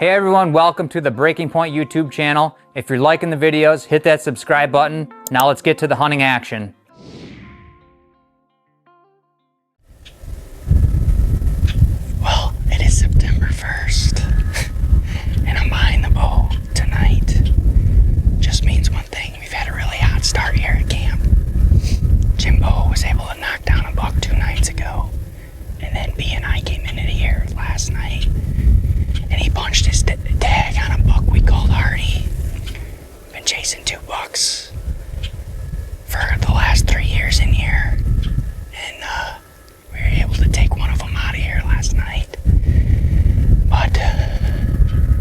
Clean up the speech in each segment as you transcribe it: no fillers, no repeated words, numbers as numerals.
Hey everyone, welcome to the Breaking Point YouTube channel. If you're liking the videos, hit that subscribe button. Now let's get to the hunting action. Well, it is September 1st, and I'm behind the bow tonight. Just means one thing, we've had a really hot start here at camp. Jimbo was able to knock down a buck 2 nights ago, and then B and I came into here last night, and he punched his tag on a buck we called Hardy. Been chasing 2 bucks for the last 3 years in here, and we were able to take one of them out of here last night. But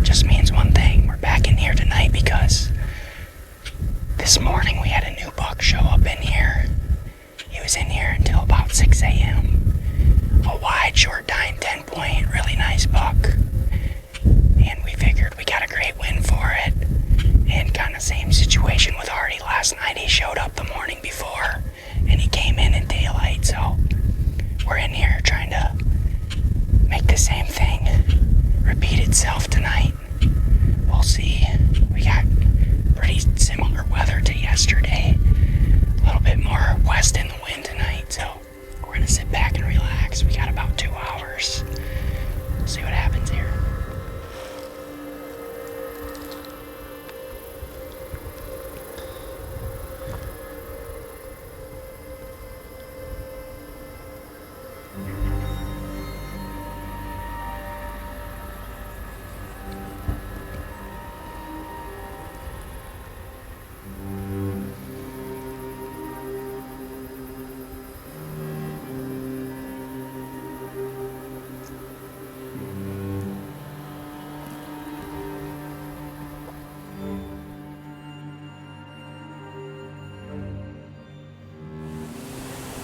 just means one thing, we're back in here tonight because this morning we had a new buck show up in here. He was in here until about 6 a.m. A wide, short dine, 10-point, really nice buck. And we figured we got a great win for it. And kind of same situation with Hardy last night. He showed up the morning before and he came in daylight. So we're in here trying to make the same thing repeat itself tonight. We'll see. We got pretty similar weather to yesterday. A little bit more west in the wind tonight. So we're gonna sit back and relax. We got about 2 hours. We'll see what happens here.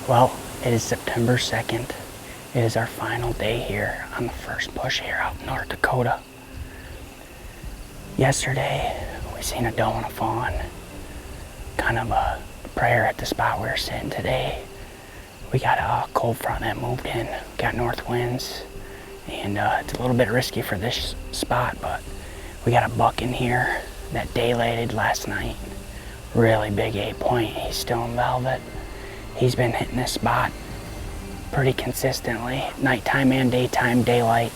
Well, it is September 2nd. It is our final day here on the first push here out in North Dakota. Yesterday, we seen a doe and a fawn. Kind of a prayer at the spot we were sitting today. We got a cold front that moved in, got north winds, and it's a little bit risky for this spot, but we got a buck in here that daylighted last night. Really big 8-point, he's still in velvet. He's been hitting this spot pretty consistently, nighttime and daytime, daylight.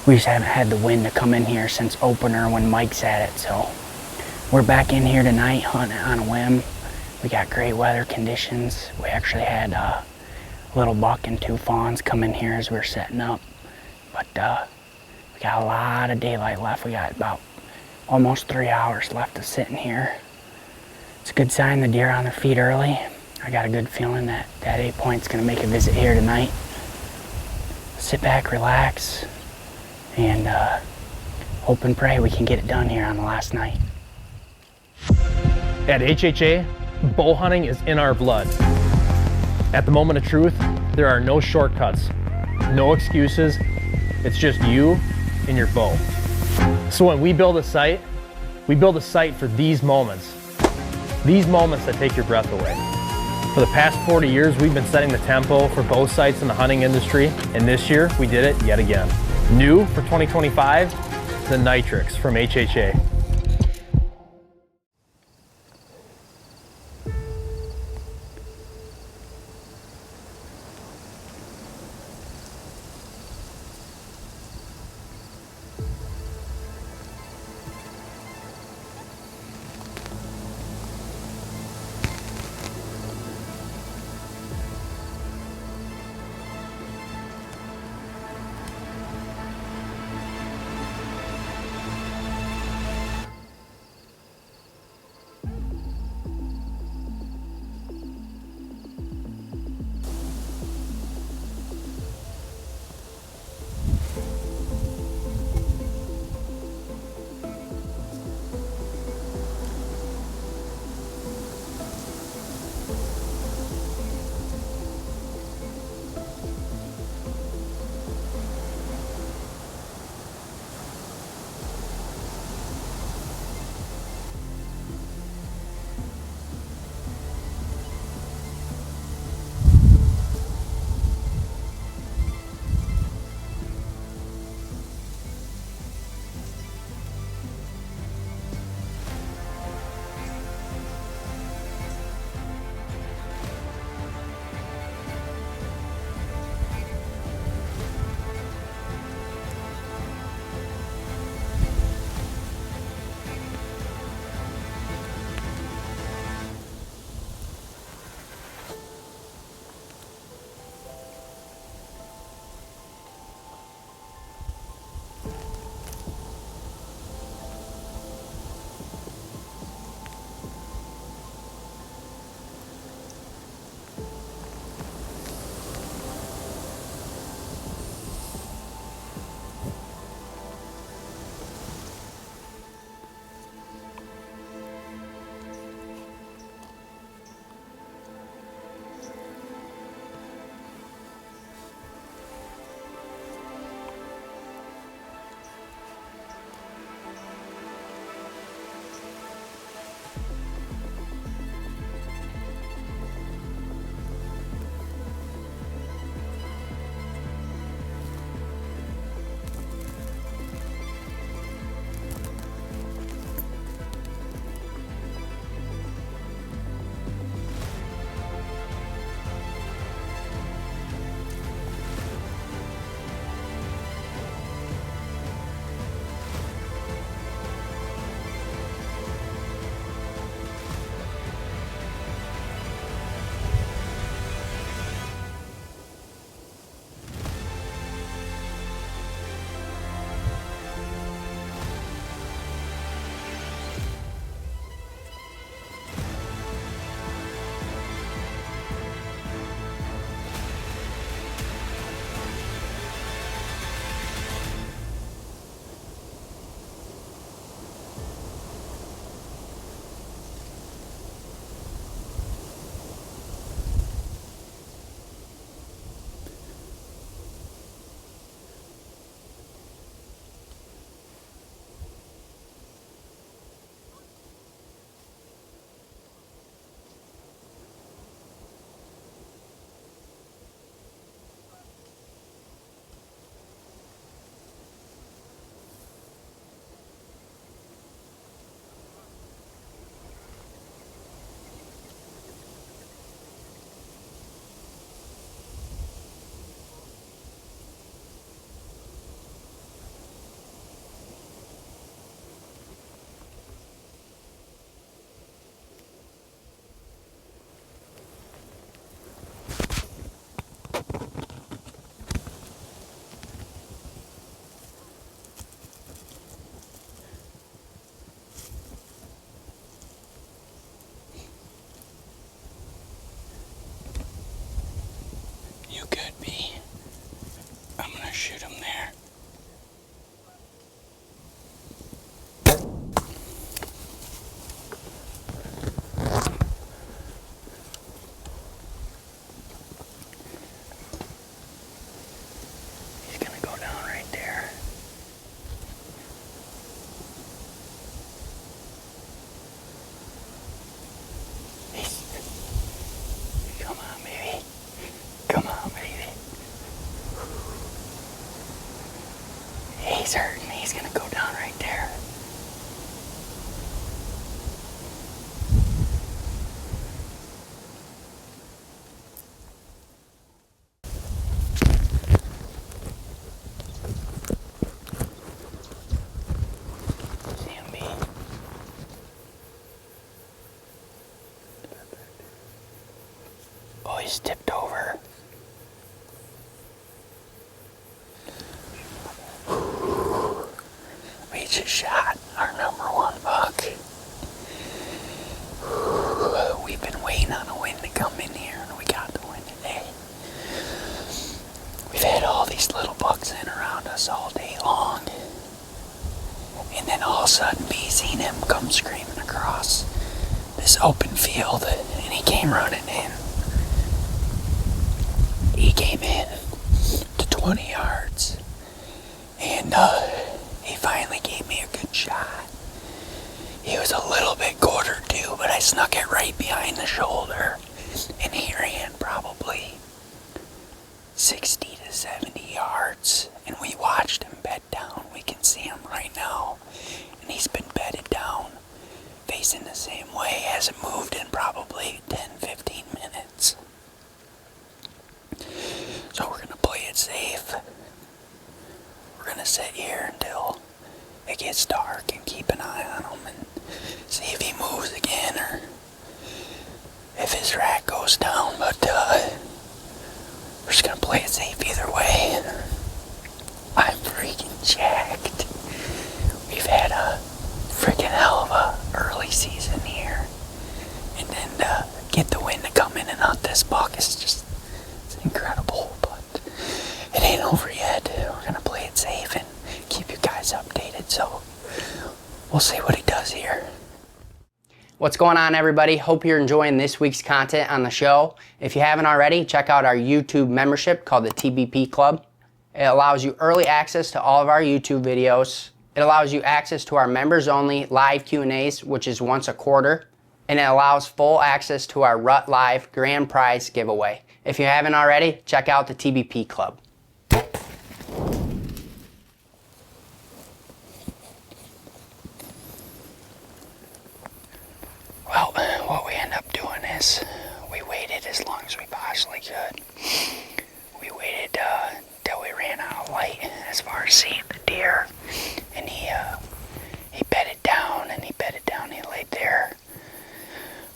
We just haven't had the wind to come in here since opener when Mike's at it, so we're back in here tonight hunting on a whim. We got great weather conditions. We actually had a little buck and 2 fawns come in here as we were setting up, but we got a lot of daylight left. We got about almost 3 hours left of sitting here. It's a good sign the deer are on their feet early. I got a good feeling that 8-point's gonna make a visit here tonight. Sit back, relax, and hope and pray we can get it done here on the last night. At HHA, bow hunting is in our blood. At the moment of truth, there are no shortcuts, no excuses. It's just you and your bow. So when we build a site for these moments that take your breath away. For the past 40 years, we've been setting the tempo for bow sites in the hunting industry, and this year we did it yet again. New for 2025, the Nitrix from HHA. too good, B. I'm gonna shoot him there. He's gonna go down right there. Come on, baby. Come on, baby. He's hurting. He's gonna go down right there. See him, B? Oh, he's tipped over. We just shot our #1 buck. We've been waiting on a wind to come in here, and we got the wind today. We've had all these little bucks in around us all day long. And then all of a sudden, B seen him come screaming across this open field, and he came running in. He came in to 20 yards, and he finally gave me a good shot. He was a little bit quartered too, but I snuck it right behind the shoulder, and he ran probably 60 to 70 yards, and we watched him bed down. We can see him right now, and he's been bedded down, facing the same way. Hasn't moved in probably 10-15 minutes. So we're gonna play it safe. We're gonna sit here until it gets dark and keep an eye on him and see if he moves again or if his rack goes down. But we're just gonna play it safe either way. I'm freaking jacked. We've had a freaking hell of a early season here, and then get the wind to come in and out this buck is just, it's incredible. But it ain't over yet. We're gonna play it safe and keep you guys updated, so we'll see what he does here. What's going on, everybody? Hope you're enjoying this week's content on the show. If you haven't already, check out our YouTube membership called the TBP Club. It allows you early access to all of our YouTube videos. It allows you access to our members only live Q&As, which is once a quarter. And it allows full access to our Rut Live grand prize giveaway. If you haven't already, check out the TBP Club. Well, what we end up doing is we waited as long as we possibly could. We waited till we ran out of light as far as seeing the deer, and he bedded down, and he laid there.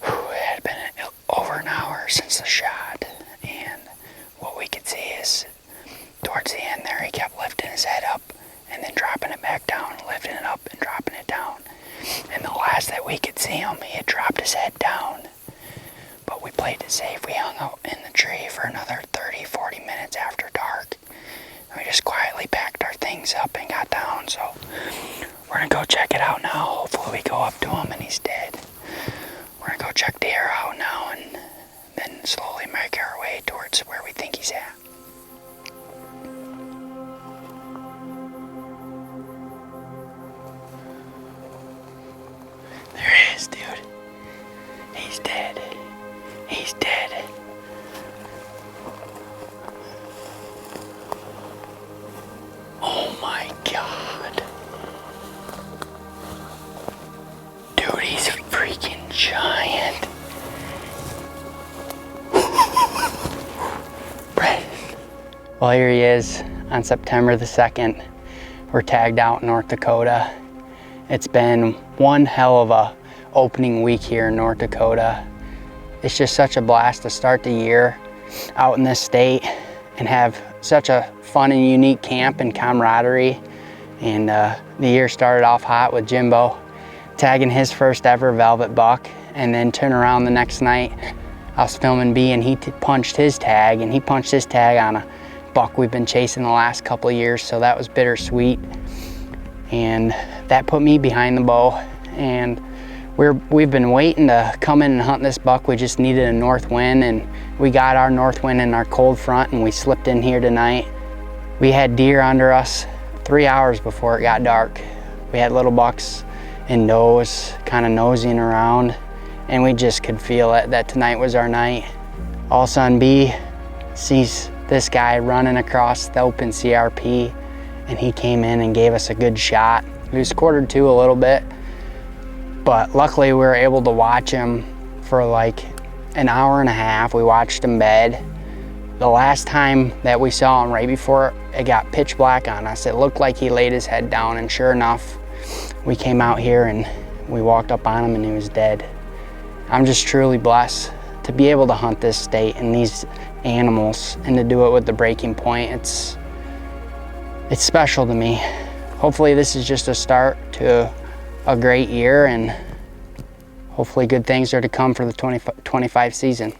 It had been over an hour since the shot, and what we could see is towards the end there, he kept lifting his head up and then dropping it back down, lifting it up and dropping it down. And the last that we could see him, he had dropped his head down. But we played it safe. We hung out in the tree for another 30-40 minutes after dark. And we just quietly packed our things up and got down. So we're gonna go check it out now. Hopefully we go up to him and he's dead. We're gonna go check the air out now and then slowly make our way towards where we think he's at. There he is, dude. He's dead. He's dead. Oh my God. Dude, he's a freaking giant. Well, here he is on September the 2nd. We're tagged out in North Dakota. It's been one hell of a opening week here in North Dakota. It's just such a blast to start the year out in this state and have such a fun and unique camp and camaraderie. And the year started off hot with Jimbo tagging his first ever velvet buck, and then turn around the next night I was filming B and he punched his tag, and he punched his tag on a buck we've been chasing the last couple of years, so that was bittersweet. And that put me behind the bow, and we've been waiting to come in and hunt this buck. We just needed a north wind, and we got our north wind in our cold front, and we slipped in here tonight. We had deer under us 3 hours before it got dark. We had little bucks and does kind of nosing around, and we just could feel it that tonight was our night. All of a sudden B sees this guy running across the open CRP, and he came in and gave us a good shot. He was quartered to a little bit, but luckily we were able to watch him for like an hour and a half. We watched him bed. The last time that we saw him, right before it got pitch black on us, it looked like he laid his head down, and sure enough, we came out here and we walked up on him and he was dead. I'm just truly blessed to be able to hunt this state and these animals, and to do it with the breaking point. It's special to me. Hopefully this is just a start to a great year, and hopefully good things are to come for the 2025 season.